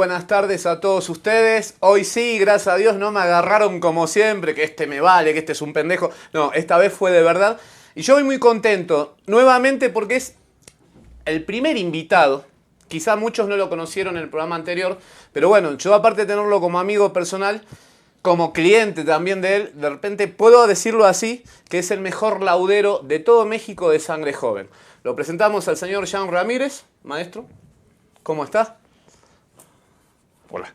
buenas tardes a todos ustedes. Hoy sí, gracias a Dios, no me agarraron como siempre, que este me vale, que este es un pendejo. No, esta vez fue de verdad. Y yo voy muy contento, nuevamente, porque es el primer invitado. Quizá muchos no lo conocieron en el programa anterior, pero bueno, yo aparte de tenerlo como amigo personal, como cliente también de él, de repente puedo decirlo así, que es el mejor laudero de todo México de sangre joven. Lo presentamos al señor Jean Ramírez. Maestro, ¿cómo está? Hola.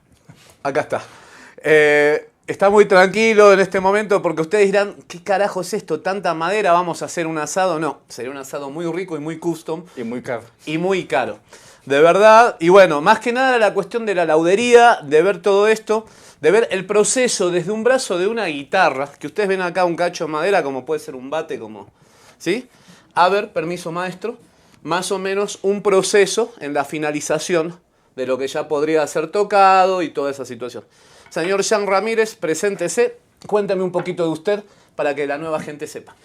Acá está. Está muy tranquilo en este momento porque ustedes dirán, ¿qué carajo es esto? ¿Tanta madera? ¿Vamos a hacer un asado? No, sería un asado muy rico y muy custom. Y muy caro. Y muy caro. De verdad. Y bueno, más que nada la cuestión de la laudería, de ver todo esto, de ver el proceso desde un brazo de una guitarra, que ustedes ven acá un cacho de madera, como puede ser un bate, como... ¿Sí? A ver, permiso maestro, más o menos un proceso en la finalización de lo que ya podría ser tocado y toda esa situación. Señor Jean Ramírez, preséntese, cuéntame un poquito de usted para que la nueva gente sepa.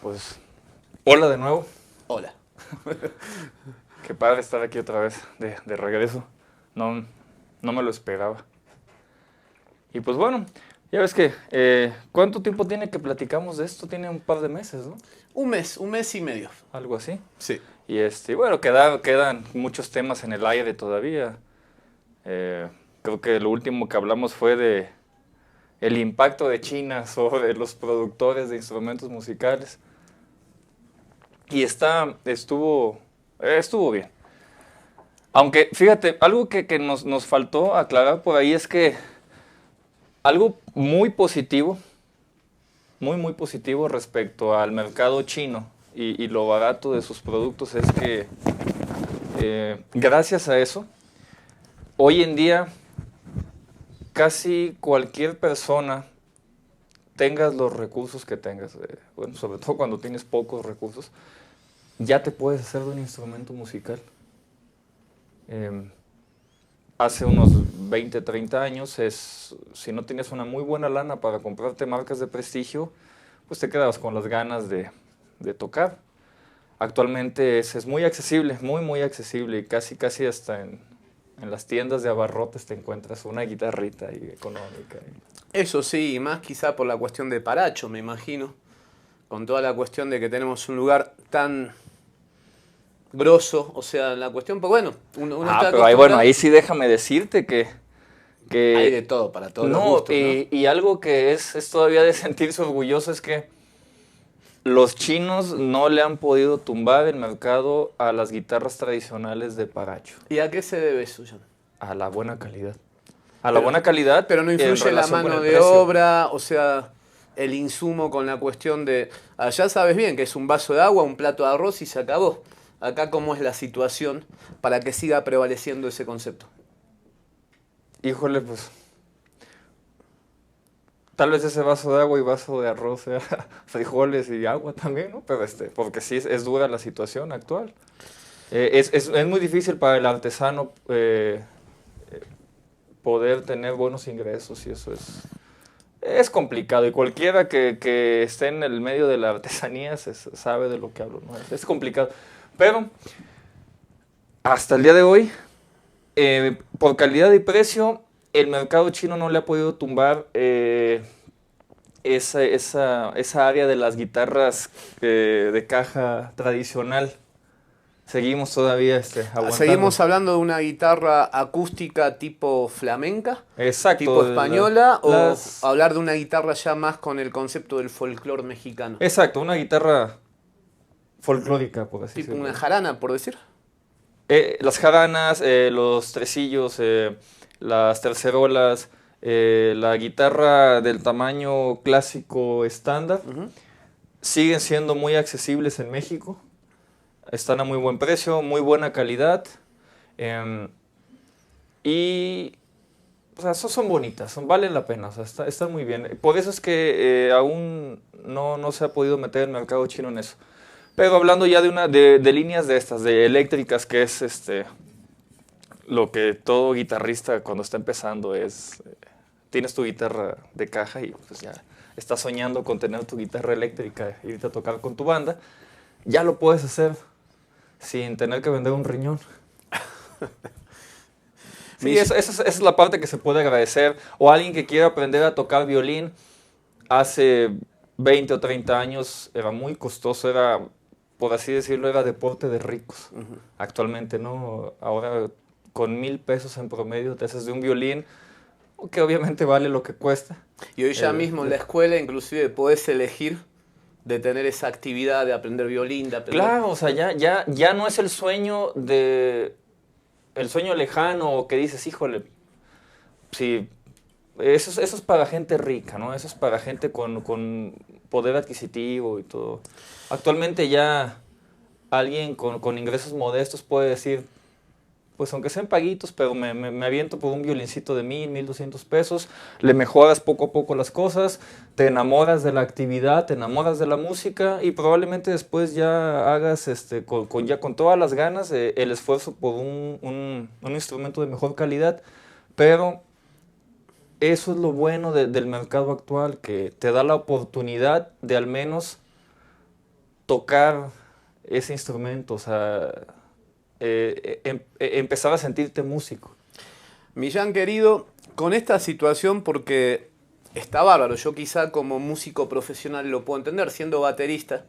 Pues, hola de nuevo. Hola. Qué padre estar aquí otra vez de regreso. No me lo esperaba. Y pues bueno, ya ves que, ¿cuánto tiempo tiene que platicamos de esto? Tiene un par de meses, ¿no? Un mes y medio. Algo así. Sí. Y bueno, quedan muchos temas en el aire todavía. Creo que lo último que hablamos fue de el impacto de China sobre los productores de instrumentos musicales. Y estuvo bien. Aunque, fíjate, algo que nos faltó aclarar por ahí es que algo muy positivo respecto al mercado chino y lo barato de sus productos es que gracias a eso, hoy en día casi cualquier persona, tengas los recursos que tengas, bueno, sobre todo cuando tienes pocos recursos, ya te puedes hacer de un instrumento musical. Hace unos 20, 30 años, si no tenías una muy buena lana para comprarte marcas de prestigio, pues te quedabas con las ganas de tocar. Actualmente es muy accesible, muy accesible, y casi hasta en las tiendas de abarrotes te encuentras una guitarrita ahí económica. Eso sí, y más quizá por la cuestión de Paracho, me imagino. Con toda la cuestión de que tenemos un lugar tan grosso, o sea, la cuestión, pues bueno, uno está pero ahí sí déjame decirte que hay de todo, para todos los gustos, ¿no? Y algo que es todavía de sentirse orgulloso es que los chinos no le han podido tumbar el mercado a las guitarras tradicionales de Paracho. ¿Y a qué se debe eso, John? A la buena calidad. Buena calidad. Pero no influye la mano de obra, o sea, el insumo con la cuestión de... Allá sabes bien que es un vaso de agua, un plato de arroz y se acabó. Acá, ¿cómo es la situación para que siga prevaleciendo ese concepto? Híjole, pues... Tal vez ese vaso de agua y vaso de arroz sea frijoles y agua también, ¿no? Pero porque sí es dura la situación actual. Es muy difícil para el artesano poder tener buenos ingresos y eso es complicado. Y cualquiera que esté en el medio de la artesanía sabe de lo que hablo, ¿no? Es complicado. Pero hasta el día de hoy, por calidad y precio, el mercado chino no le ha podido tumbar esa área de las guitarras de caja tradicional. Seguimos todavía aguantando. ¿Seguimos hablando de una guitarra acústica tipo flamenca? Exacto. ¿Tipo española? ¿O hablar de una guitarra ya más con el concepto del folclore mexicano? Exacto, una guitarra folclórica, por así decirlo. ¿Tipo una jarana, por decir? Las jaranas, los tresillos, las tercerolas, la guitarra del tamaño clásico estándar, siguen siendo muy accesibles en México. Están a muy buen precio, muy buena calidad. Y o sea, son bonitas, valen la pena, o sea, están muy bien. Por eso es que aún no se ha podido meter el mercado chino en eso. Pero hablando ya de líneas de estas, de eléctricas, que es lo que todo guitarrista cuando está empezando es... tienes tu guitarra de caja y pues ya estás soñando con tener tu guitarra eléctrica y irte a tocar con tu banda, ya lo puedes hacer sin tener que vender un riñón. Sí, esa es la parte que se puede agradecer. O alguien que quiera aprender a tocar violín, hace 20 o 30 años era muy costoso, era, por así decirlo, era deporte de ricos. Actualmente, ¿no? Ahora con 1,000 pesos en promedio te haces de un violín, que obviamente vale lo que cuesta. Y hoy ya mismo en la escuela inclusive podés elegir de tener esa actividad de aprender violín, de aprender... Claro, o sea, ya no es el sueño el sueño lejano que dices, híjole, sí, eso es para gente rica, ¿no? Eso es para gente con poder adquisitivo y todo. Actualmente ya alguien con ingresos modestos puede decir, pues aunque sean paguitos, pero me aviento por un violincito de 1,000, 1,200 pesos, le mejoras poco a poco las cosas, te enamoras de la actividad, te enamoras de la música y probablemente después ya hagas ya con todas las ganas el esfuerzo por un instrumento de mejor calidad, pero eso es lo bueno del mercado actual, que te da la oportunidad de al menos tocar ese instrumento, o sea, empezar a sentirte músico. Millán querido, con esta situación, porque está bárbaro, yo quizá como músico profesional lo puedo entender, siendo baterista,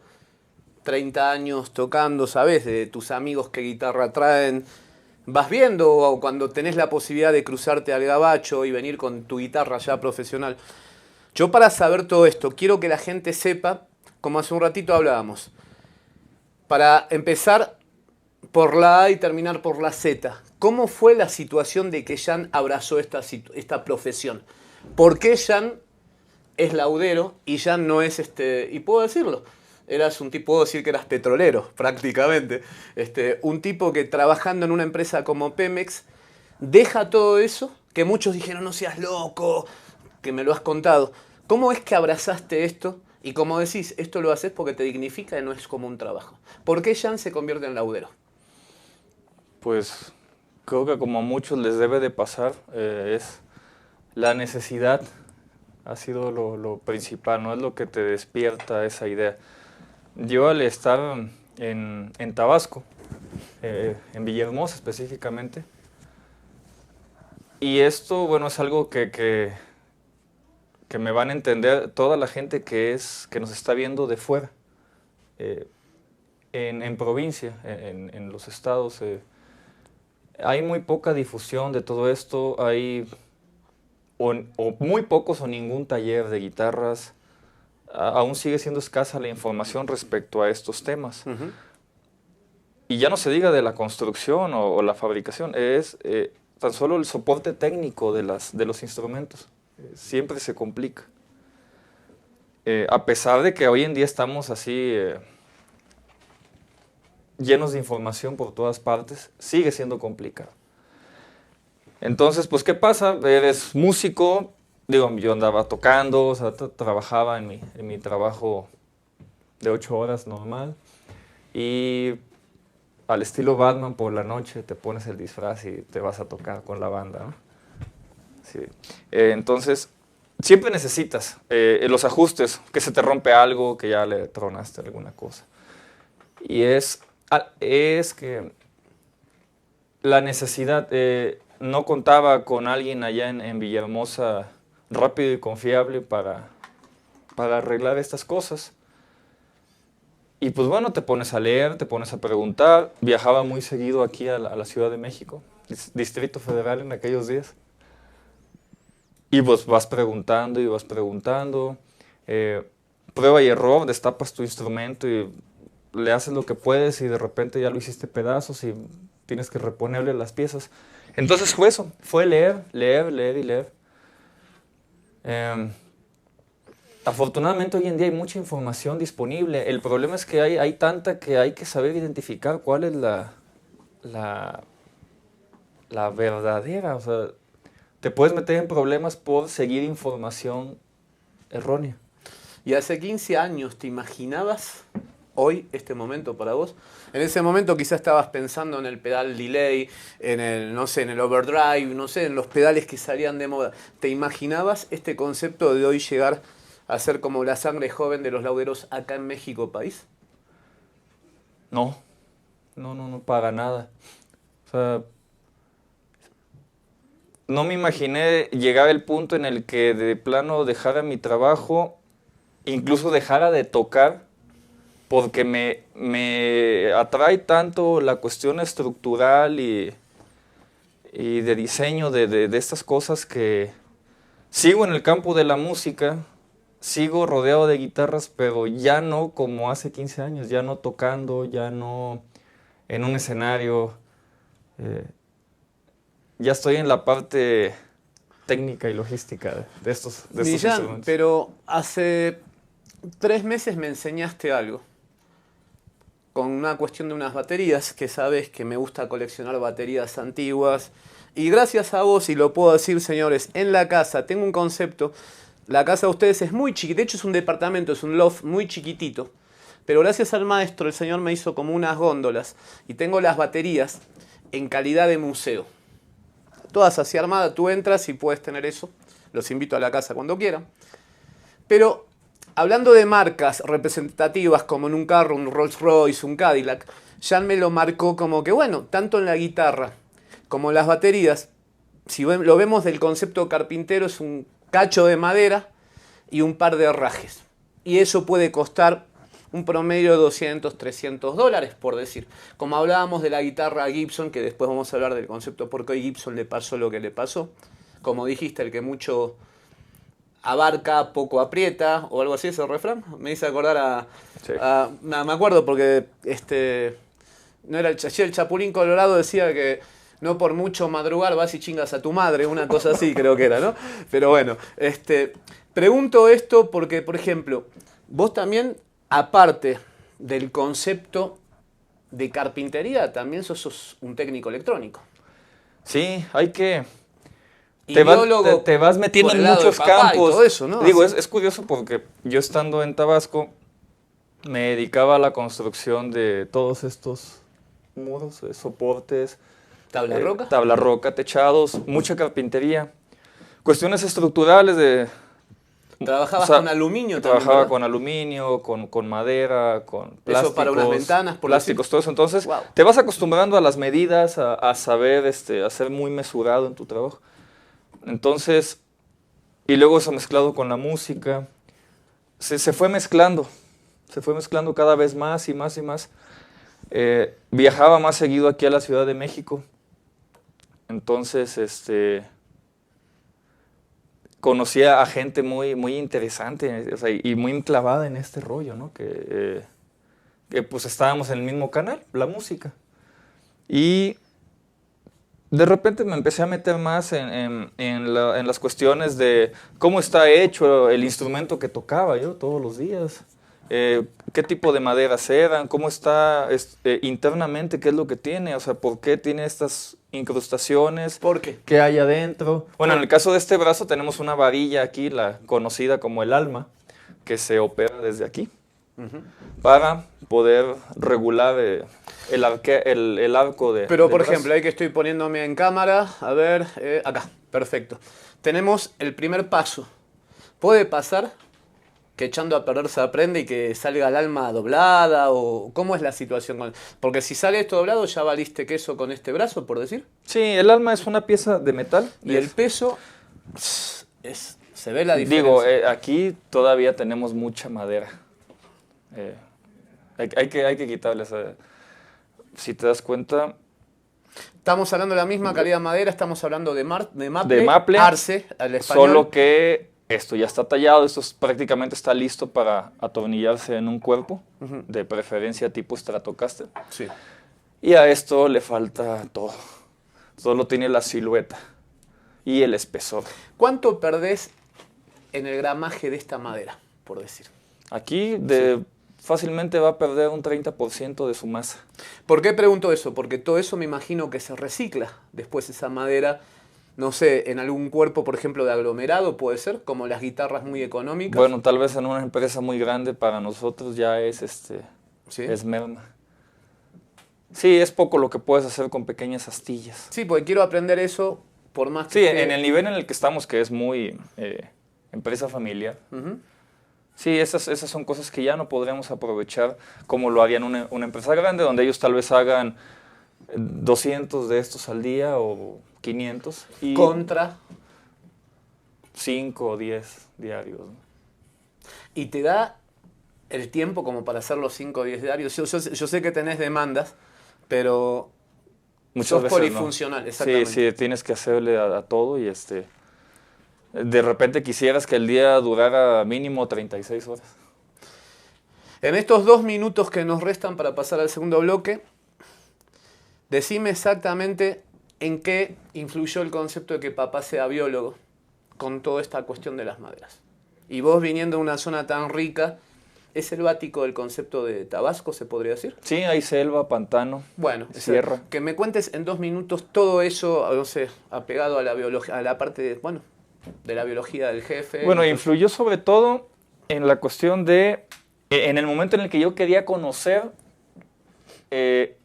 30 años tocando, ¿sabes? De tus amigos qué guitarra traen, vas viendo o cuando tenés la posibilidad de cruzarte al gabacho y venir con tu guitarra ya profesional. Yo para saber todo esto, quiero que la gente sepa, como hace un ratito hablábamos, para empezar por la A y terminar por la Z. ¿Cómo fue la situación de que Jan abrazó esta profesión? ¿Por qué Jan es laudero y Jan no es y puedo decirlo, eras un tipo, puedo decir que eras petrolero prácticamente, un tipo que trabajando en una empresa como Pemex deja todo eso, que muchos dijeron no seas loco, que me lo has contado. ¿Cómo es que abrazaste esto? Y como decís, esto lo haces porque te dignifica y no es como un trabajo. ¿Por qué Jan se convierte en laudero? Pues creo que como a muchos les debe de pasar, es la necesidad, ha sido lo principal, no es lo que te despierta esa idea. Yo al estar en Tabasco, en Villahermosa específicamente, y esto, bueno, es algo que me van a entender toda la gente que nos está viendo de fuera. En provincia, en los estados, hay muy poca difusión de todo esto, hay o muy pocos o ningún taller de guitarras. Aún sigue siendo escasa la información respecto a estos temas. Y ya no se diga de la construcción o la fabricación, es tan solo el soporte técnico de los instrumentos. Siempre se complica. A pesar de que hoy en día estamos así llenos de información por todas partes, sigue siendo complicado. Entonces, pues, ¿qué pasa? Eres músico, digo, yo andaba tocando, o sea, trabajaba en mi trabajo de 8 horas normal, y al estilo Batman por la noche te pones el disfraz y te vas a tocar con la banda, ¿no? Sí. Entonces, siempre necesitas los ajustes, que se te rompe algo, que ya le tronaste alguna cosa. Y es que la necesidad, no contaba con alguien allá en Villahermosa rápido y confiable para arreglar estas cosas. Y pues bueno, te pones a leer, te pones a preguntar. Viajaba muy seguido aquí a la Ciudad de México, Distrito Federal en aquellos días. Y pues vas preguntando y vas preguntando. Prueba y error, destapas tu instrumento y le haces lo que puedes y de repente ya lo hiciste pedazos y tienes que reponerle las piezas. Entonces fue eso, fue leer, leer, leer y leer. Afortunadamente hoy en día hay mucha información disponible. El problema es que hay tanta que hay que saber identificar cuál es la verdadera. O sea, te puedes meter en problemas por seguir información errónea. Y hace 15 años, ¿te imaginabas hoy este momento para vos? En ese momento quizás estabas pensando en el pedal delay, en el, no sé, en el overdrive, no sé, en los pedales que salían de moda. ¿Te imaginabas este concepto de hoy llegar a ser como la sangre joven de los lauderos acá en México, país? No, para nada. O sea, no me imaginé llegar al punto en el que de plano dejara mi trabajo, incluso dejara de tocar, porque me atrae tanto la cuestión estructural y de diseño de estas cosas que sigo en el campo de la música, sigo rodeado de guitarras, pero ya no como hace 15 años, ya no tocando, ya no en un escenario. Ya estoy en la parte técnica y logística de estos Millán, instrumentos. pero hace 3 meses me enseñaste algo. Con una cuestión de unas baterías, que sabes que me gusta coleccionar baterías antiguas. Y gracias a vos, y lo puedo decir, señores, en la casa tengo un concepto. La casa de ustedes es muy chiquita, de hecho es un departamento, es un loft muy chiquitito. Pero gracias al maestro, el señor me hizo como unas góndolas. Y tengo las baterías en calidad de museo. Todas así armadas, tú entras y puedes tener eso. Los invito a la casa cuando quieran. Pero hablando de marcas representativas como en un carro, un Rolls Royce, un Cadillac, Jan me lo marcó como que, bueno, tanto en la guitarra como en las baterías, si lo vemos del concepto carpintero, es un cacho de madera y un par de herrajes. Y eso puede costar un promedio de 200, 300 dólares, por decir. Como hablábamos de la guitarra Gibson, que después vamos a hablar del concepto por qué a Gibson le pasó lo que le pasó. Como dijiste, el que mucho abarca, poco aprieta, o algo así, ese refrán. Me hice acordar me acuerdo porque no era el Chapulín Colorado decía que no por mucho madrugar vas y chingas a tu madre, una cosa así creo que era, ¿no? Pero bueno, pregunto esto porque, por ejemplo, vos también, aparte del concepto de carpintería, también sos un técnico electrónico. Sí, hay que... Ideólogo te vas metiendo por en el lado muchos de papá y campos. todo eso, ¿no? Digo, Así. es curioso porque yo estando en Tabasco me dedicaba a la construcción de todos estos muros, soportes, ¿Tabla roca? tabla roca, techados, mucha carpintería, cuestiones estructurales de... ¿Trabajabas o sea, con aluminio también? Trabajaba ¿verdad? con aluminio, con madera, con plásticos. Eso para unas ventanas, por plásticos, decir. todo eso. Entonces, Wow. te vas acostumbrando a las medidas, a saber, a ser muy mesurado en tu trabajo. Entonces, y luego eso mezclado con la música, se fue mezclando cada vez más y más y más. Viajaba más seguido aquí a la Ciudad de México. Entonces, conocía a gente muy, muy interesante, o sea, y muy enclavada en este rollo, ¿no? Que pues estábamos en el mismo canal, la música. Y de repente me empecé a meter más en las cuestiones de cómo está hecho el instrumento que tocaba yo todos los días. Qué tipo de maderas eran, cómo está internamente, qué es lo que tiene, o sea, por qué tiene estas incrustaciones. ¿Por qué? ¿Qué hay adentro? Bueno, en el caso de este brazo tenemos una varilla aquí, la conocida como el alma, que se opera desde aquí para poder regular el arco de... Pero, del por brazo. ejemplo, ahí que estoy poniéndome en cámara, a ver, acá, perfecto. Tenemos el primer paso. ¿Puede pasar que echando a perder se aprende y que salga el alma doblada? ¿O cómo es la situación? Porque si sale esto doblado, ya valiste queso con este brazo, por decir. Sí, el alma es una pieza de metal. Y el peso, se ve la diferencia. Digo, aquí todavía tenemos mucha madera. Hay que quitarle esa... Si te das cuenta... Estamos hablando de la misma calidad de madera, estamos hablando de maple, arce, al español. Solo que esto ya está tallado, prácticamente está listo para atornillarse en un cuerpo, de preferencia tipo Stratocaster. Sí. Y a esto le falta todo. Solo tiene la silueta y el espesor. ¿Cuánto perdés en el gramaje de esta madera, por decir? Aquí fácilmente va a perder un 30% de su masa. ¿Por qué pregunto eso? Porque todo eso me imagino que se recicla después esa madera, no sé, en algún cuerpo, por ejemplo, de aglomerado, puede ser, como las guitarras muy económicas. Bueno, tal vez en una empresa muy grande para nosotros ya es ¿Sí? es merma. Sí, es poco lo que puedes hacer con pequeñas astillas. Sí, porque quiero aprender eso por más que... Sí, en el nivel en el que estamos, que es muy empresa familiar. Sí, esas son cosas que ya no podremos aprovechar como lo harían una empresa grande, donde ellos tal vez hagan 200 de estos al día o 500 y Contra. 5 o 10 diarios, ¿no? Y te da el tiempo como para hacer los 5 o 10 diarios. Yo sé que tenés demandas, pero Muchas sos veces polifuncional, no. exactamente. Sí, tienes que hacerle a todo y de repente quisieras que el día durara mínimo 36 horas. En estos 2 minutos que nos restan para pasar al segundo bloque, decime exactamente en qué influyó el concepto de que papá sea biólogo con toda esta cuestión de las maderas. Y vos viniendo de una zona tan rica, ¿es selvático el concepto de Tabasco, se podría decir? Sí, hay selva, pantano, Bueno, sierra. que me cuentes en 2 minutos todo eso, no sé, apegado a la biología, a la parte de, bueno, de la biología del jefe. Bueno, Entonces, influyó sobre todo en la cuestión en el momento en el que yo quería conocer eh,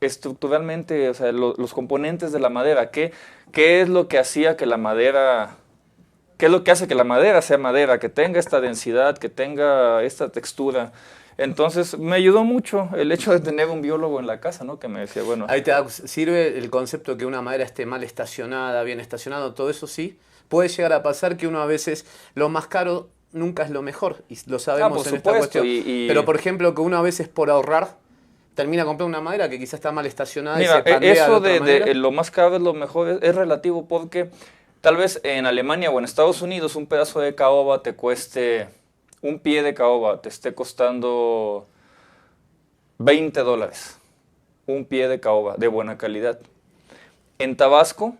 estructuralmente, o sea, los componentes de la madera, qué es lo que hacía que la madera, qué es lo que hace que la madera sea madera, que tenga esta densidad, que tenga esta textura. Entonces me ayudó mucho el hecho de tener un biólogo en la casa, ¿no? Que me decía, bueno, ahí sirve el concepto de que una madera esté mal estacionada, bien estacionado, todo eso sí. Puede llegar a pasar que uno a veces, lo más caro nunca es lo mejor, y lo sabemos por en esta supuesto, cuestión. Pero por ejemplo, que uno a veces por ahorrar termina comprando una madera que quizás está mal estacionada y mira, se pandea de eso otra manera. lo más caro es lo mejor es relativo porque tal vez en Alemania o en Estados Unidos un pedazo de caoba te cueste, un pie de caoba te esté costando $20, un pie de caoba de buena calidad. En Tabasco,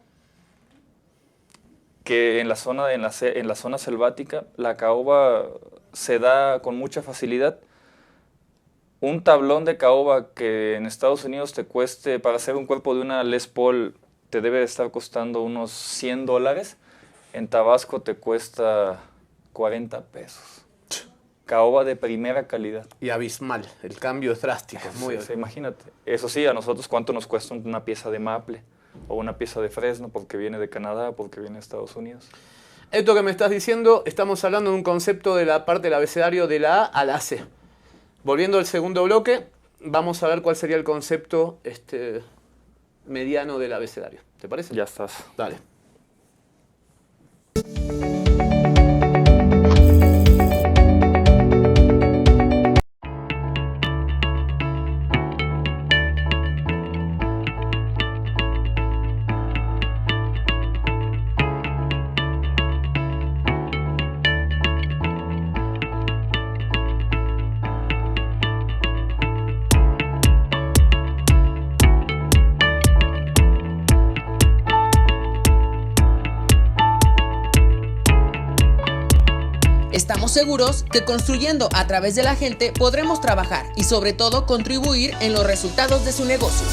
que en la zona, en la zona selvática, la caoba se da con mucha facilidad. Un tablón de caoba que en Estados Unidos te cueste, para hacer un cuerpo de una Les Paul, te debe de estar costando unos $100. En Tabasco te cuesta 40 pesos. Caoba de primera calidad. Y abismal, el cambio es drástico, muy Imagínate. Eso sí, a nosotros cuánto nos cuesta una pieza de maple o una pieza de fresno porque viene de Canadá, porque viene de Estados Unidos. Esto que me estás diciendo, estamos hablando de un concepto de la parte del abecedario de la A a la C. Volviendo al segundo bloque, vamos a ver cuál sería el concepto mediano del abecedario. ¿Te parece? Ya estás. Dale. Estamos seguros que construyendo a través de la gente podremos trabajar y sobre todo contribuir en los resultados de su negocio.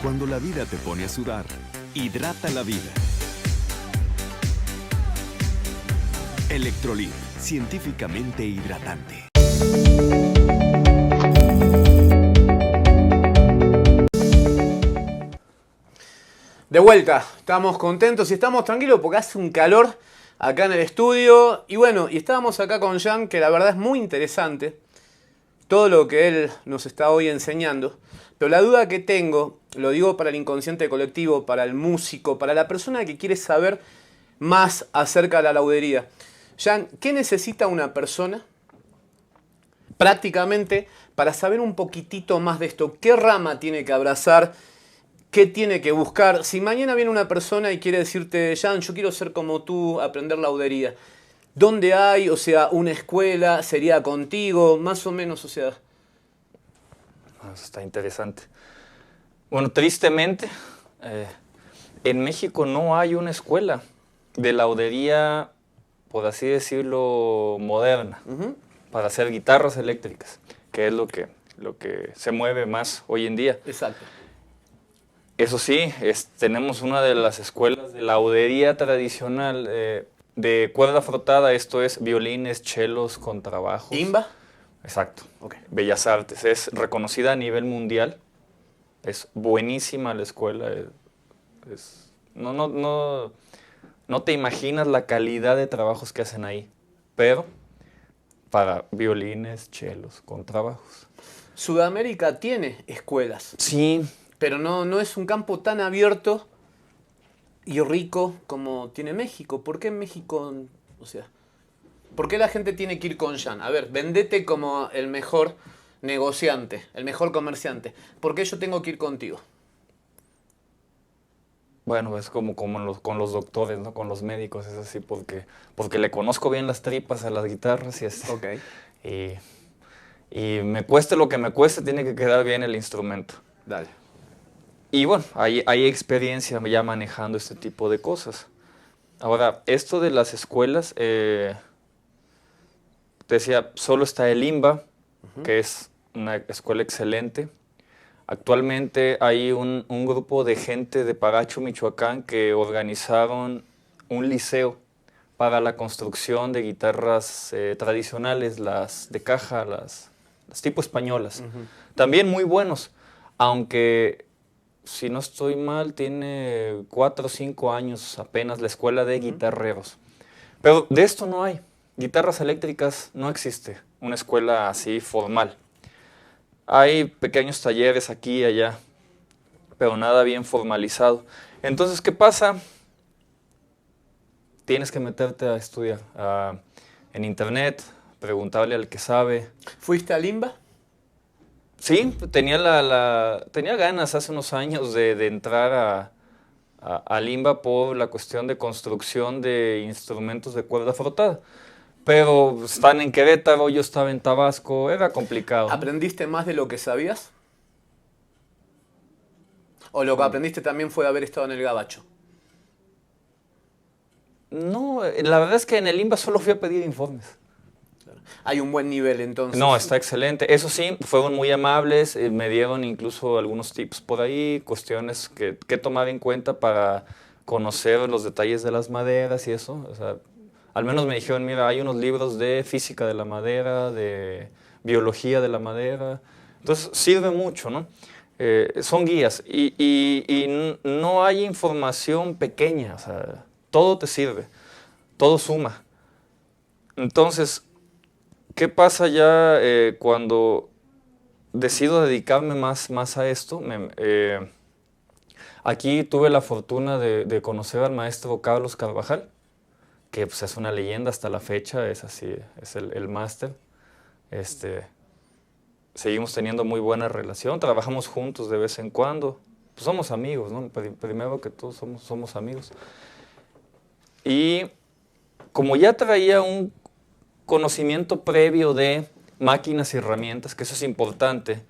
Cuando la vida te pone a sudar, hidrata la vida. Electrolit, científicamente hidratante. De vuelta, estamos contentos y estamos tranquilos porque hace un calor acá en el estudio. Y bueno, y estábamos acá con Jan, que la verdad es muy interesante todo lo que él nos está hoy enseñando. Pero la duda que tengo, lo digo para el inconsciente colectivo, para el músico, para la persona que quiere saber más acerca de la laudería. Jan, ¿qué necesita una persona prácticamente para saber un poquitito más de esto? ¿Qué rama tiene que abrazar? ¿Qué tiene que buscar? Si mañana viene una persona y quiere decirte, Jan, yo quiero ser como tú, aprender laudería. ¿Dónde hay? O sea, una escuela, ¿sería contigo? Más o menos, o sea. Eso está interesante. Bueno, tristemente, en México no hay una escuela de laudería, por así decirlo, moderna, para hacer guitarras eléctricas, que es lo que se mueve más hoy en día. Exacto. Eso sí, tenemos una de las escuelas de laudería tradicional de cuerda frotada, esto es violines, chelos, contrabajos. ¿Imba? Exacto. Okay. Bellas Artes, es reconocida a nivel mundial, es buenísima la escuela, no te imaginas la calidad de trabajos que hacen ahí, pero para violines, chelos, contrabajos. Sudamérica tiene escuelas. Sí. Pero no es un campo tan abierto y rico como tiene México. ¿Por qué México? O sea, ¿por qué la gente tiene que ir con Jan? A ver, vendete como el mejor negociante, el mejor comerciante. ¿Por qué yo tengo que ir contigo? Bueno, es como con los doctores, ¿no? Con los médicos, es así, porque le conozco bien las tripas a las guitarras y es... Okay. Y me cueste lo que me cueste, tiene que quedar bien el instrumento. Dale. Y bueno, hay experiencia ya manejando este tipo de cosas. Ahora, esto de las escuelas, te decía, solo está el IMBA, que es una escuela excelente. Actualmente hay un grupo de gente de Paracho, Michoacán, que organizaron un liceo para la construcción de guitarras tradicionales, las de caja, las tipo españolas. También muy buenos, aunque... Si no estoy mal, tiene 4 o 5 años apenas la escuela de guitarreros. Pero de esto no hay. Guitarras eléctricas no existe una escuela así formal. Hay pequeños talleres aquí y allá, pero nada bien formalizado. Entonces, ¿qué pasa? Tienes que meterte a estudiar en internet, preguntarle al que sabe. ¿Fuiste a Limba? Sí, tenía ganas hace unos años de entrar a Limba por la cuestión de construcción de instrumentos de cuerda frotada. Pero están en Querétaro, yo estaba en Tabasco, era complicado. ¿Aprendiste más de lo que sabías? ¿O lo que aprendiste también fue haber estado en el Gabacho? No, la verdad es que en el Limba solo fui a pedir informes. Hay un buen nivel entonces. No, está excelente. Eso sí, fueron muy amables, me dieron incluso algunos tips por ahí, cuestiones que tomar en cuenta para conocer los detalles de las maderas y eso. O sea, al menos me dijeron, mira, hay unos libros de física de la madera, de biología de la madera. Entonces sirve mucho, ¿no? Son guías y no hay información pequeña, o sea, todo te sirve, todo suma. Entonces, ¿qué pasa ya cuando decido dedicarme más a esto? Aquí tuve la fortuna de conocer al maestro Carlos Carvajal, que pues, es una leyenda hasta la fecha, es así, es el máster. Seguimos teniendo muy buena relación, trabajamos juntos de vez en cuando. Pues somos amigos, ¿no? Primero que todo somos amigos. Y como ya traía un conocimiento previo de máquinas y herramientas, que eso es importante,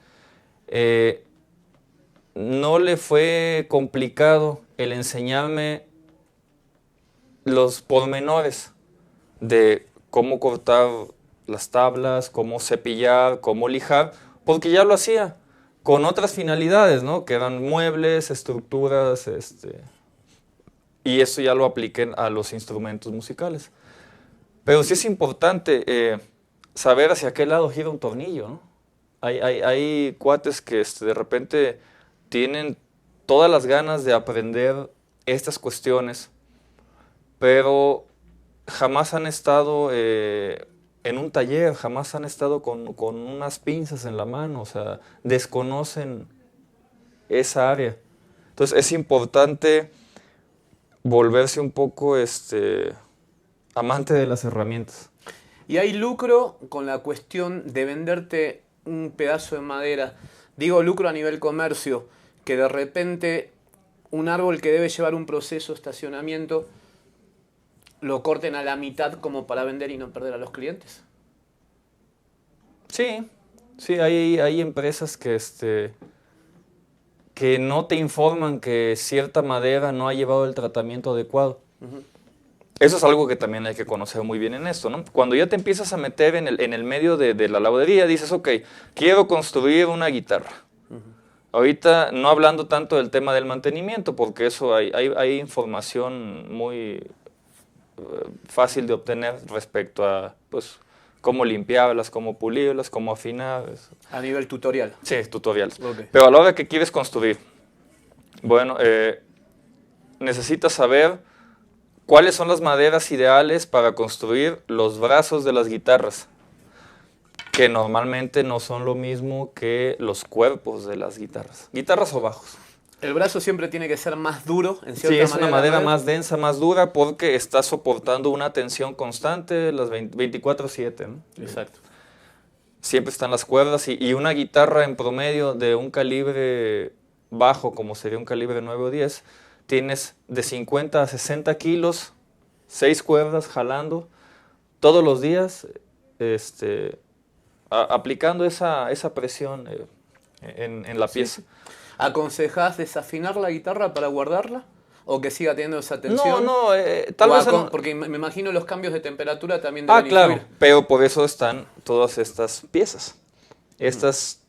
no le fue complicado el enseñarme los pormenores de cómo cortar las tablas, cómo cepillar, cómo lijar, porque ya lo hacía. con otras finalidades, ¿no? Que eran muebles, estructuras, y eso ya lo apliqué a los instrumentos musicales. Pero sí es importante saber hacia qué lado gira un tornillo, ¿no? Hay cuates que de repente tienen todas las ganas de aprender estas cuestiones, pero jamás han estado en un taller, jamás han estado con unas pinzas en la mano, o sea, desconocen esa área. Entonces es importante volverse un poco amante de las herramientas. Y hay lucro con la cuestión de venderte un pedazo de madera. Digo lucro a nivel comercio, que de repente un árbol que debe llevar un proceso de estacionamiento lo corten a la mitad como para vender y no perder a los clientes. Sí, hay empresas que no te informan que cierta madera no ha llevado el tratamiento adecuado. Uh-huh. Eso es algo que también hay que conocer muy bien en esto, ¿no? Cuando ya te empiezas a meter en el medio de la laudería, dices, ok, quiero construir una guitarra. Uh-huh. Ahorita no hablando tanto del tema del mantenimiento, porque eso hay información muy fácil de obtener respecto a, pues, cómo limpiarlas, cómo pulirlas, cómo afinar. A nivel tutorial. Sí, tutoriales. Okay. Pero a la hora que quieres construir, bueno, necesitas saber cuáles son las maderas ideales para construir los brazos de las guitarras, que normalmente no son lo mismo que los cuerpos de las guitarras. Guitarras o bajos. El brazo siempre tiene que ser más duro, en cierta manera. Sí, es manera, una madera más densa, más dura, porque está soportando una tensión constante las 24/7, ¿no? Exacto. Siempre están las cuerdas y una guitarra en promedio de un calibre bajo, como sería un calibre 9 o 10, tienes de 50 a 60 kilos, 6 cuerdas jalando todos los días, aplicando esa presión en la pieza. Sí. ¿Aconsejás desafinar la guitarra para guardarla? ¿O que siga teniendo esa tensión? No, tal vez... Porque me imagino los cambios de temperatura también deben claro, influir. pero por eso están todas estas piezas. Estas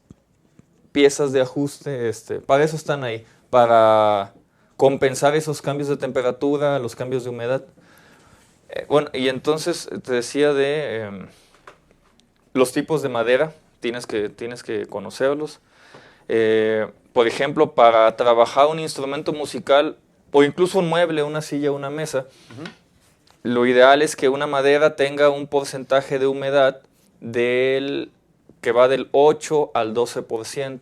piezas de ajuste, para eso están ahí, para compensar esos cambios de temperatura, los cambios de humedad. Bueno, y entonces te decía de los tipos de madera, tienes que conocerlos. Por ejemplo, para trabajar un instrumento musical o incluso un mueble, una silla, una mesa, lo ideal es que una madera tenga un porcentaje de humedad que va del 8 al 12%.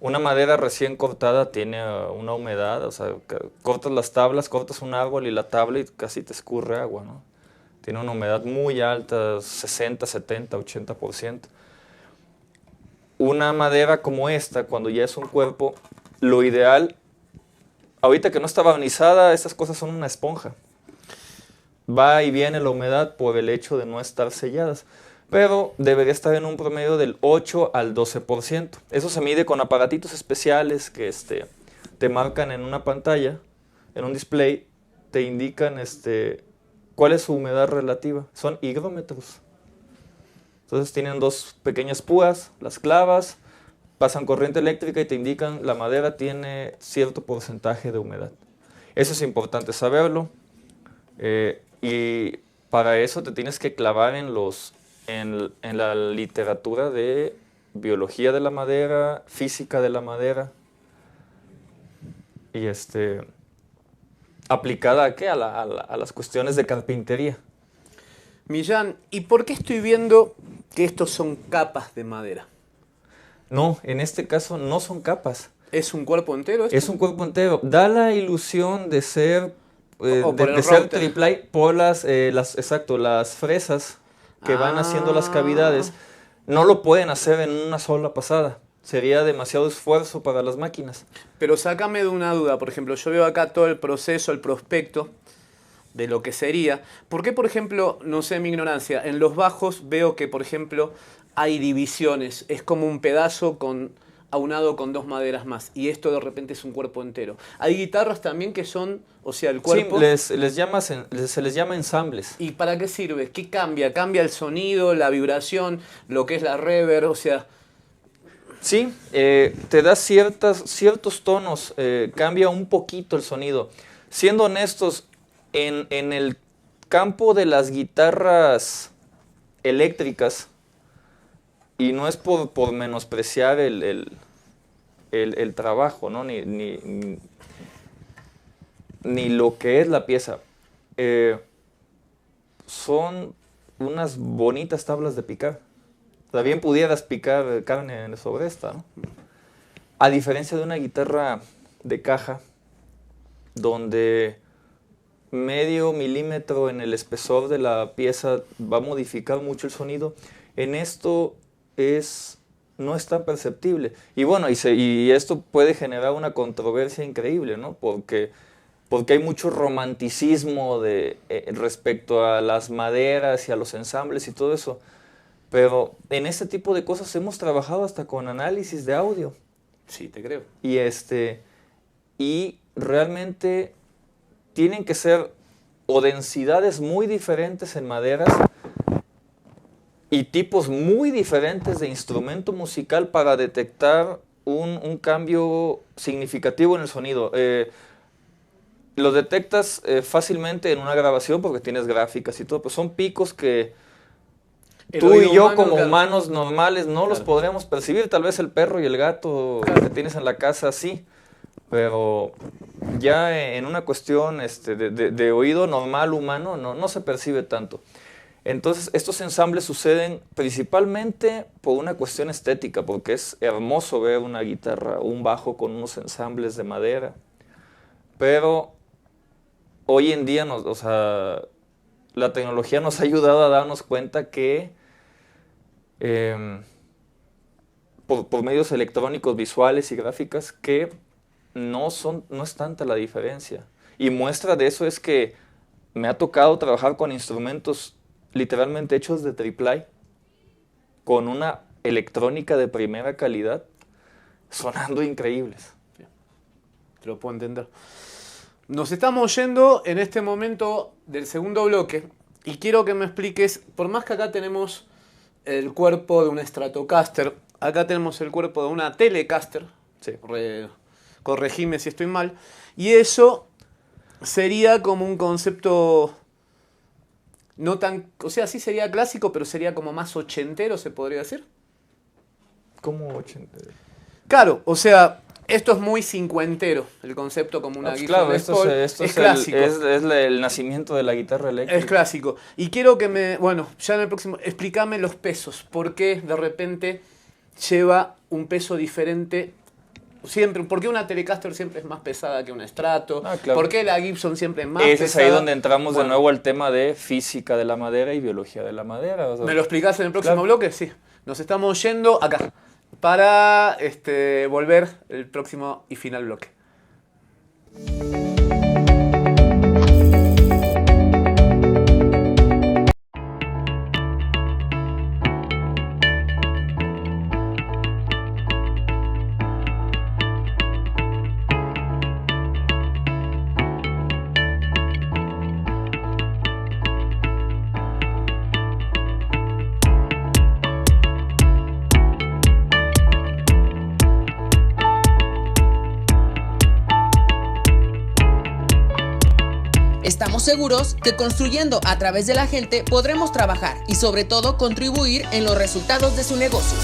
Una madera recién cortada tiene una humedad, o sea, cortas las tablas, cortas un árbol y la tabla y casi te escurre agua, ¿no? Tiene una humedad muy alta, 60, 70, 80%. Una madera como esta, cuando ya es un cuerpo, lo ideal, ahorita que no está barnizada, estas cosas son una esponja. Va y viene la humedad por el hecho de no estar selladas, pero debería estar en un promedio del 8 al 12%. Eso se mide con aparatitos especiales que te marcan en una pantalla, en un display, te indican cuál es su humedad relativa. Son higrómetros. Entonces tienen dos pequeñas púas, las clavas, pasan corriente eléctrica y te indican la madera tiene cierto porcentaje de humedad. Eso es importante saberlo. Y para eso te tienes que clavar en la literatura de biología de la madera, física de la madera. Y aplicada ¿a qué? A las cuestiones de carpintería. Millán, ¿y por qué estoy viendo que estos son capas de madera? No, en este caso no son capas. ¿Es un cuerpo entero esto? Es un cuerpo entero. Da la ilusión de ser triple por las fresas que van haciendo las cavidades. No lo pueden hacer en una sola pasada. Sería demasiado esfuerzo para las máquinas. Pero sácame de una duda. Por ejemplo, yo veo acá todo el proceso, el prospecto de lo que sería. ¿Por qué, por ejemplo, no sé mi ignorancia, en los bajos veo que, por ejemplo, hay divisiones? Es como un pedazo aunado con dos maderas más. Y esto de repente es un cuerpo entero. Hay guitarras también que son, o sea, el cuerpo... Sí, se les llama ensambles. ¿Y para qué sirve? ¿Qué cambia? ¿Cambia el sonido, la vibración, lo que es la reverb? O sea... Sí, te da ciertos tonos, cambia un poquito el sonido. Siendo honestos, en el campo de las guitarras eléctricas, y no es por menospreciar el trabajo, ¿no? Ni lo que es la pieza. Son unas bonitas tablas de picar. También pudieras picar carne sobre esta, ¿no? A diferencia de una guitarra de caja, donde medio milímetro en el espesor de la pieza va a modificar mucho el sonido, en esto no es tan perceptible. Y bueno, y esto puede generar una controversia increíble, ¿no? Porque hay mucho romanticismo respecto a las maderas y a los ensambles y todo eso. Pero en este tipo de cosas hemos trabajado hasta con análisis de audio. Sí, te creo. Y realmente tienen que ser o densidades muy diferentes en maderas y tipos muy diferentes de instrumento musical para detectar un cambio significativo en el sonido. Lo detectas fácilmente en una grabación porque tienes gráficas y todo, pero son picos que tú y yo como humanos normales no los podremos percibir. Tal vez el perro y el gato que tienes en la casa sí, pero ya en una cuestión de oído normal humano no se percibe tanto. Entonces estos ensambles suceden principalmente por una cuestión estética, porque es hermoso ver una guitarra o un bajo con unos ensambles de madera, pero hoy en día la tecnología nos ha ayudado a darnos cuenta que por medios electrónicos, visuales y gráficas, que no es tanta la diferencia. Y muestra de eso es que me ha tocado trabajar con instrumentos literalmente hechos de triple-A, con una electrónica de primera calidad, sonando increíbles. Te lo puedo entender. Nos estamos yendo en este momento del segundo bloque y quiero que me expliques, por más que acá tenemos el cuerpo de una Stratocaster, acá tenemos el cuerpo de una Telecaster, Sí. Corregime si estoy mal, y eso sería como un concepto no tan, o sea, sí sería clásico, pero sería como más ochentero, se podría decir. ¿Cómo ochentero? Claro, o sea, esto es muy cincuentero, el concepto como una guitarra claro, Les Paul. esto es clásico. Es el nacimiento de la guitarra eléctrica. Es clásico. Y quiero que ya en el próximo, explícame los pesos. ¿Por qué de repente lleva un peso diferente? Siempre, ¿por qué una Telecaster siempre es más pesada que una Strato? Claro. ¿Por qué la Gibson siempre es más pesada? Es ahí donde entramos de nuevo al tema de física de la madera y biología de la madera. ¿Me lo explicás en el próximo bloque? Sí. Nos estamos yendo acá para volver el próximo y final bloque. Estamos seguros que construyendo a través de la gente podremos trabajar y sobre todo contribuir en los resultados de su negocio.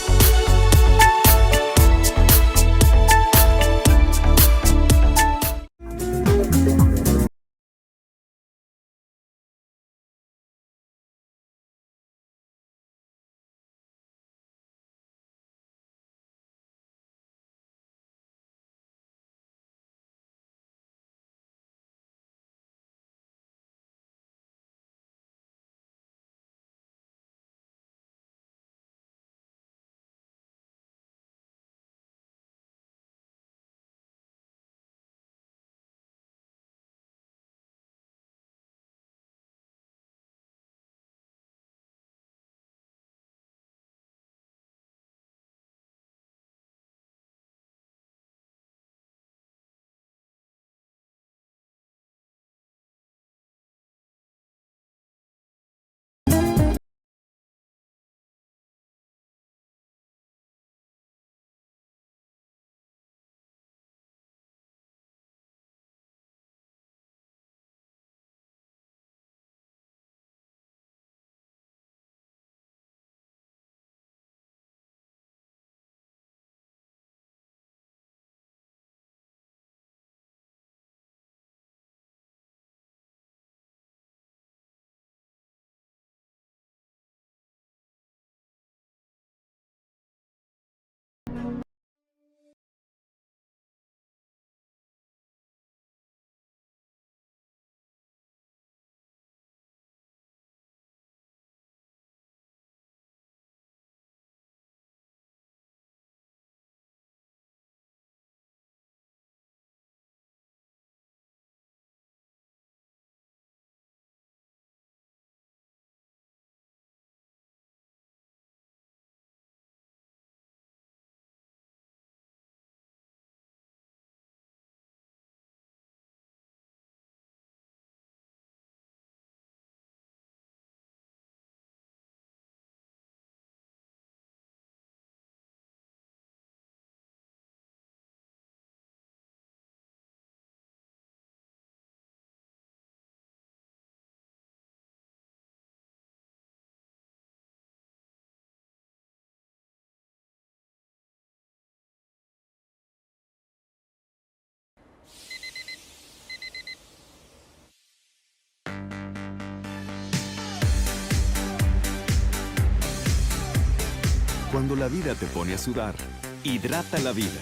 Cuando la vida te pone a sudar, hidrata la vida.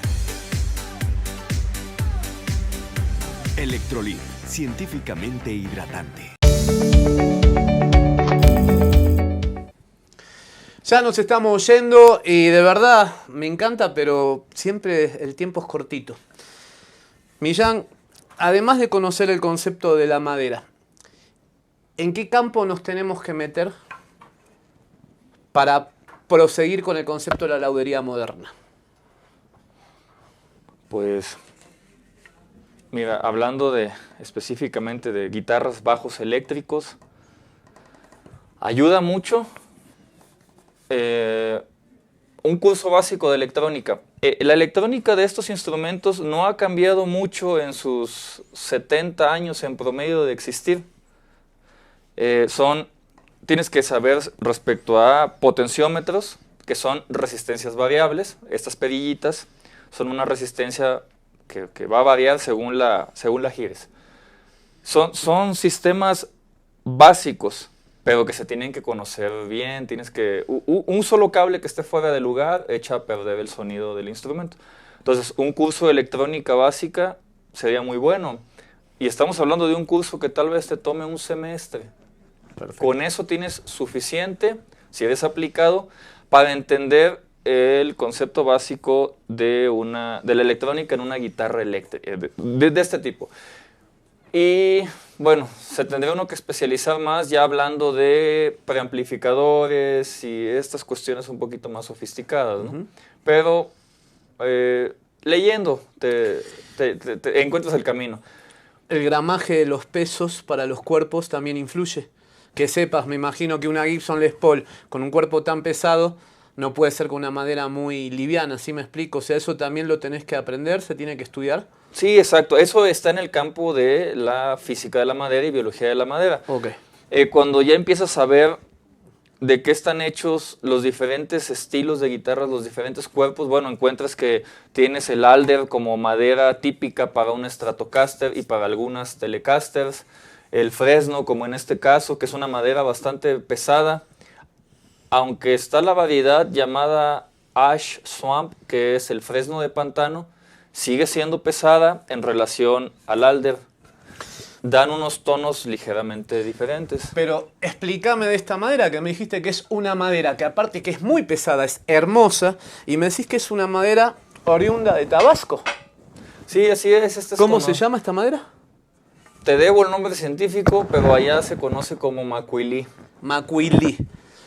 Electrolit, científicamente hidratante. Ya nos estamos yendo y de verdad me encanta, pero siempre el tiempo es cortito. Millán, además de conocer el concepto de la madera, ¿en qué campo nos tenemos que meter para proseguir con el concepto de la laudería moderna? Pues, mira, hablando específicamente de guitarras, bajos eléctricos, ayuda mucho un curso básico de electrónica. La electrónica de estos instrumentos no ha cambiado mucho en sus 70 años en promedio de existir. Tienes que saber respecto a potenciómetros, que son resistencias variables. Estas perillitas son una resistencia que va a variar según la gires. Son sistemas básicos, pero que se tienen que conocer bien. Un solo cable que esté fuera de lugar echa a perder el sonido del instrumento. Entonces, un curso de electrónica básica sería muy bueno. Y estamos hablando de un curso que tal vez te tome un semestre. Perfecto. Con eso tienes suficiente, si eres aplicado, para entender el concepto básico de la electrónica en una guitarra eléctrica, de este tipo. Y bueno, se tendría uno que especializar más ya hablando de preamplificadores y estas cuestiones un poquito más sofisticadas, ¿no? Uh-huh. Pero leyendo te encuentras el camino. ¿El gramaje de los pesos para los cuerpos también influye? Que sepas, me imagino que una Gibson Les Paul con un cuerpo tan pesado no puede ser con una madera muy liviana, ¿sí me explico? O sea, eso también lo tenés que aprender, se tiene que estudiar. Sí, exacto. Eso está en el campo de la física de la madera y biología de la madera. Okay. Cuando ya empiezas a ver de qué están hechos los diferentes estilos de guitarras, los diferentes cuerpos, bueno, encuentras que tienes el alder como madera típica para un Stratocaster y para algunas Telecasters, el fresno como en este caso, que es una madera bastante pesada, aunque está la variedad llamada Ash Swamp, que es el fresno de pantano, sigue siendo pesada en relación al alder. Dan unos tonos ligeramente diferentes. Pero explícame de esta madera, que me dijiste que es una madera que aparte que es muy pesada, es hermosa, y me decís que es una madera oriunda de Tabasco. Sí, así es. ¿Cómo se llama esta madera? Te debo el nombre científico, pero allá se conoce como macuilí. Macuilí.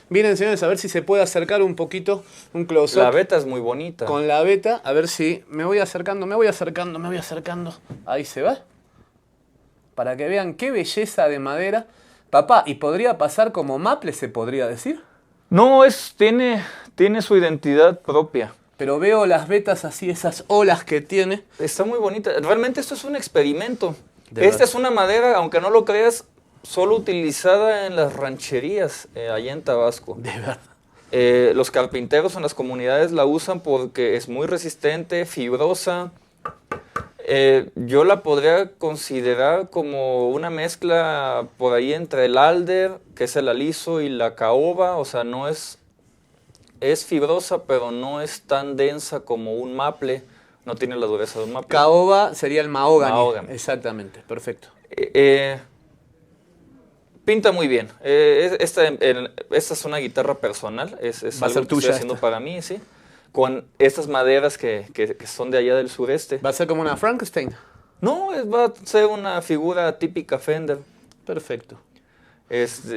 Miren, señores, a ver si se puede acercar un poquito, un close-up. La veta es muy bonita. Con la veta, a ver si me voy acercando. Ahí se va. Para que vean qué belleza de madera. Papá, ¿y podría pasar como maple, se podría decir? No, tiene su identidad propia. Pero veo las vetas así, esas olas que tiene. Está muy bonita. Realmente esto es un experimento. Esta es una madera, aunque no lo creas, solo utilizada en las rancherías allá en Tabasco. De verdad. Los carpinteros en las comunidades la usan porque es muy resistente, fibrosa. Yo la podría considerar como una mezcla por ahí entre el alder, que es el aliso, y la caoba. O sea, no es fibrosa, pero no es tan densa como un maple. No tiene la dureza de un maple. Caoba sería el mahogany. Exactamente, perfecto. Pinta muy bien. Esta es una guitarra personal. Es algo que estoy haciendo para mí, sí. Con estas maderas que son de allá del sureste. ¿Va a ser como una Frankenstein? No, va a ser una figura típica Fender. Perfecto.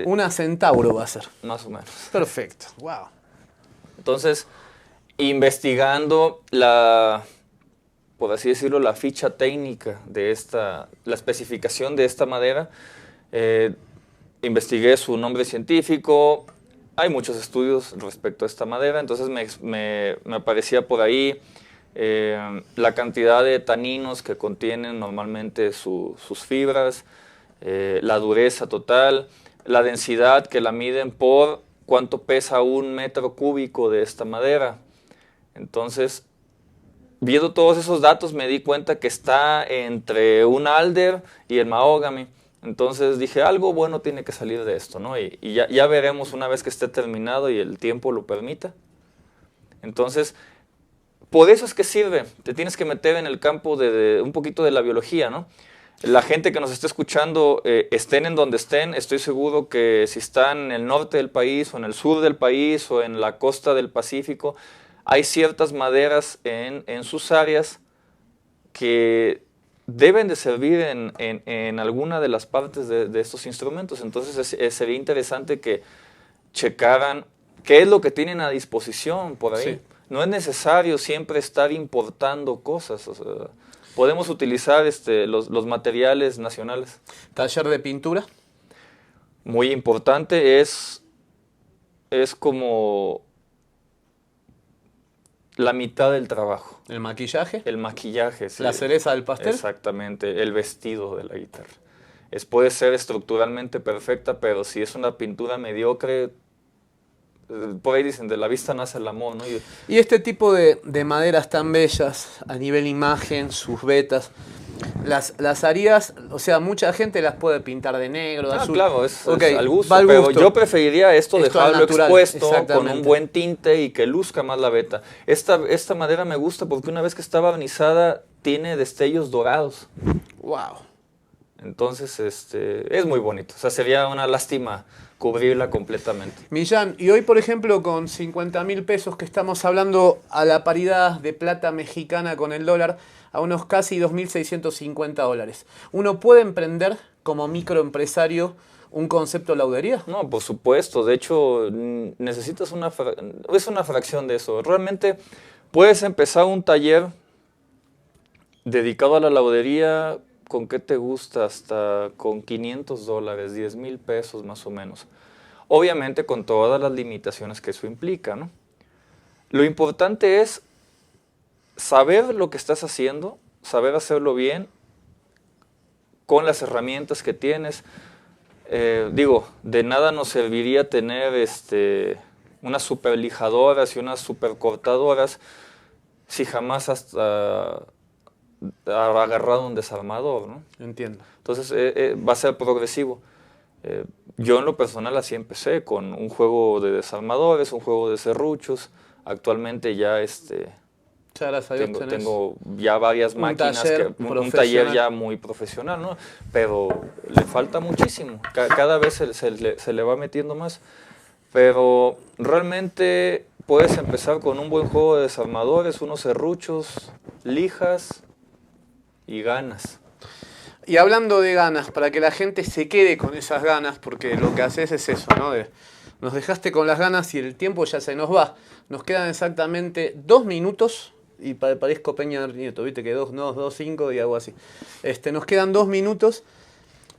Una Centauro va a ser. Más o menos. Perfecto. Wow. Entonces, investigando por así decirlo, la ficha técnica de la especificación de esta madera, investigué su nombre científico. Hay muchos estudios respecto a esta madera, entonces me aparecía por ahí la cantidad de taninos que contienen normalmente sus fibras, la dureza total, la densidad que la miden por cuánto pesa un metro cúbico de esta madera. Entonces, viendo todos esos datos me di cuenta que está entre un alder y el mahogany. Entonces dije, algo bueno tiene que salir de esto, ¿no? Y ya veremos una vez que esté terminado y el tiempo lo permita. Entonces, por eso es que sirve. Te tienes que meter en el campo de un poquito de la biología, ¿no? La gente que nos está escuchando, estén en donde estén, estoy seguro que si están en el norte del país o en el sur del país o en la costa del Pacífico, hay ciertas maderas en sus áreas que deben de servir en alguna de las partes de estos instrumentos. Entonces sería interesante que checaran qué es lo que tienen a disposición por ahí. Sí. No es necesario siempre estar importando cosas, o sea, podemos utilizar los materiales nacionales. ¿Taller de pintura? Muy importante, es como la mitad del trabajo. ¿El maquillaje? El maquillaje, sí. ¿La cereza del pastel? Exactamente, el vestido de la guitarra. Puede ser estructuralmente perfecta, pero si es una pintura mediocre, por ahí dicen, de la vista nace el amor, ¿no? Y este tipo de maderas tan bellas, a nivel imagen, sus vetas, las harías, o sea, mucha gente las puede pintar de negro, de azul. Claro, es al gusto, pero yo preferiría dejarlo natural, expuesto con un buen tinte y que luzca más la veta. Esta madera me gusta porque una vez que está barnizada, tiene destellos dorados. ¡Wow! Entonces, es muy bonito. O sea, sería una lástima cubrirla completamente. Millán, y hoy, por ejemplo, con 50.000 pesos que estamos hablando a la paridad de plata mexicana con el dólar, a unos casi 2.650 dólares, ¿uno puede emprender como microempresario un concepto laudería? No, por supuesto. De hecho, necesitas es una fracción de eso. Realmente puedes empezar un taller dedicado a la laudería. ¿Con qué te gusta? Hasta con 500 dólares, 10,000 pesos más o menos. Obviamente con todas las limitaciones que eso implica, ¿no? Lo importante es saber lo que estás haciendo, saber hacerlo bien, con las herramientas que tienes. De nada nos serviría tener unas super lijadoras y unas super cortadoras si jamás has agarrado un desarmador, ¿no? Entiendo. Entonces va a ser progresivo. Yo en lo personal así empecé, con un juego de desarmadores, un juego de serruchos. Actualmente ya tengo ya varias máquinas, un taller ya muy profesional, ¿no? Pero le falta muchísimo, cada vez se le va metiendo más. Pero realmente puedes empezar con un buen juego de desarmadores, unos serruchos, lijas y ganas. Y hablando de ganas, para que la gente se quede con esas ganas, porque lo que haces es eso, ¿no? Nos dejaste con las ganas y el tiempo ya se nos va. Nos quedan exactamente 2 minutos, y parezco Peña Nieto, viste que 2, 5 y algo así. Nos quedan 2 minutos.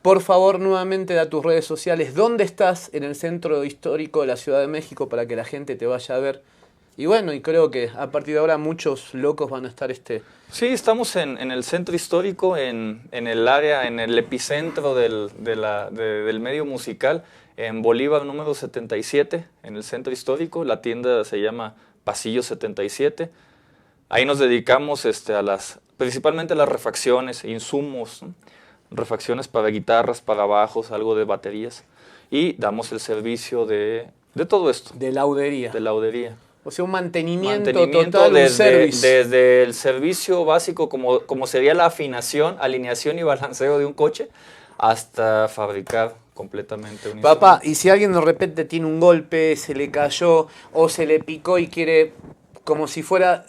Por favor, nuevamente da tus redes sociales. ¿Dónde estás en el centro histórico de la Ciudad de México para que la gente te vaya a ver? Y bueno, y creo que a partir de ahora muchos locos van a estar Sí, estamos en el centro histórico, en el área, en el epicentro del medio musical, en Bolívar número 77, en el centro histórico. La tienda se llama Pasillo 77. Ahí nos dedicamos principalmente a las refacciones, insumos, ¿no? Refacciones para guitarras, para bajos, algo de baterías. Y damos el servicio de todo esto. De laudería. De laudería. O sea, un mantenimiento total, un servicio. Desde el servicio básico, como sería la afinación, alineación y balanceo de un coche, hasta fabricar completamente un Papá, instrumento. y si alguien de repente tiene un golpe, se le cayó o se le picó y quiere, como si fuera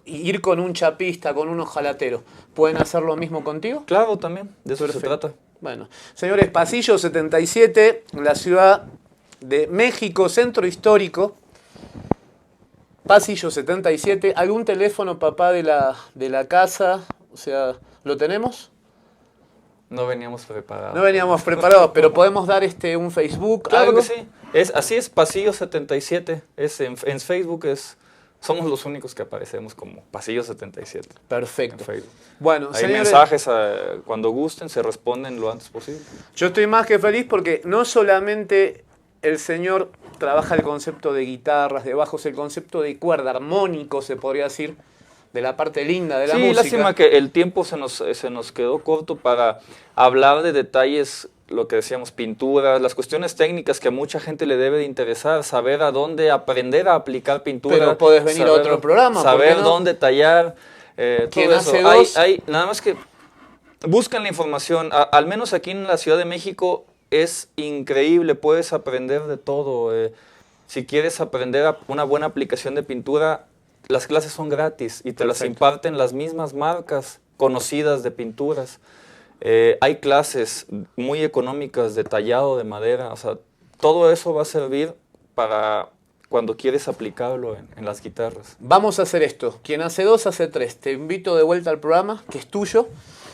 ir con un chapista, con un ojalatero, ¿pueden hacer lo mismo contigo? Claro, también, de eso se trata. Bueno, señores, Pasillo 77, la Ciudad de México, centro histórico. Pasillo 77, ¿algún teléfono, papá, de la casa? O sea, ¿lo tenemos? No veníamos preparados. No veníamos preparados, pero podemos dar un Facebook, claro ¿algo? Que sí. Así es, Pasillo 77. En Facebook somos los únicos que aparecemos como Pasillo 77. Perfecto. En Facebook. Bueno, hay señores, mensajes cuando gusten, se responden lo antes posible. Yo estoy más que feliz porque no solamente el señor trabaja el concepto de guitarras, de bajos, el concepto de cuerda, armónico, se podría decir, de la parte linda de la música. Sí, lástima que el tiempo se nos quedó corto para hablar de detalles lo que decíamos, pinturas, las cuestiones técnicas que a mucha gente le debe de interesar, saber a dónde aprender a aplicar pintura. Pero podés venir a otro programa, ¿por saber qué no? dónde tallar, ¿Quién todo hace eso. dos? Nada más que buscan la información, al menos aquí en la Ciudad de México es increíble, puedes aprender de todo. Si quieres aprender una buena aplicación de pintura, las clases son gratis y te las imparten las mismas marcas conocidas de pinturas. Hay clases muy económicas de tallado de madera, o sea, todo eso va a servir para cuando quieres aplicarlo en las guitarras. Vamos a hacer esto. Quien hace 2 hace 3. Te invito de vuelta al programa, que es tuyo,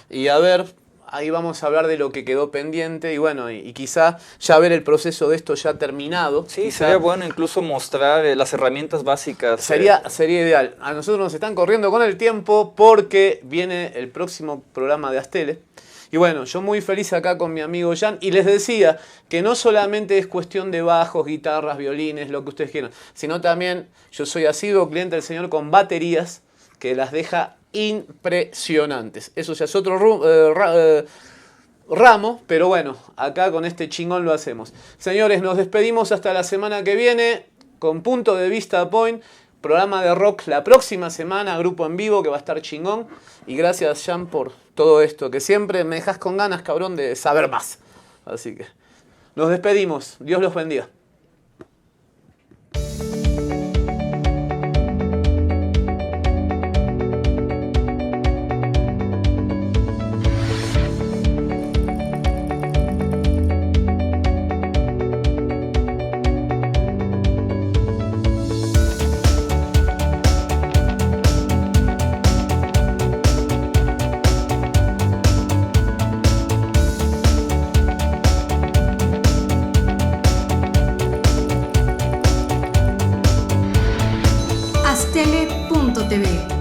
y a ver, ahí vamos a hablar de lo que quedó pendiente y bueno, y quizá ya ver el proceso de esto ya terminado. Sí, quizá sería bueno incluso mostrar las herramientas básicas. Sería ideal. A nosotros nos están corriendo con el tiempo porque viene el próximo programa de Astele. Y bueno, yo muy feliz acá con mi amigo Jan. Y les decía que no solamente es cuestión de bajos, guitarras, violines, lo que ustedes quieran, sino también yo soy asiduo cliente del señor con baterías que las deja impresionantes. Eso ya es otro ramo, pero bueno, acá con este chingón lo hacemos. Señores, nos despedimos hasta la semana que viene con Punto de Vista Point. Programa de rock la próxima semana, grupo en vivo que va a estar chingón. Y gracias, Jan, por todo esto, que siempre me dejas con ganas, cabrón, de saber más. Así que nos despedimos. Dios los bendiga. Astele.tv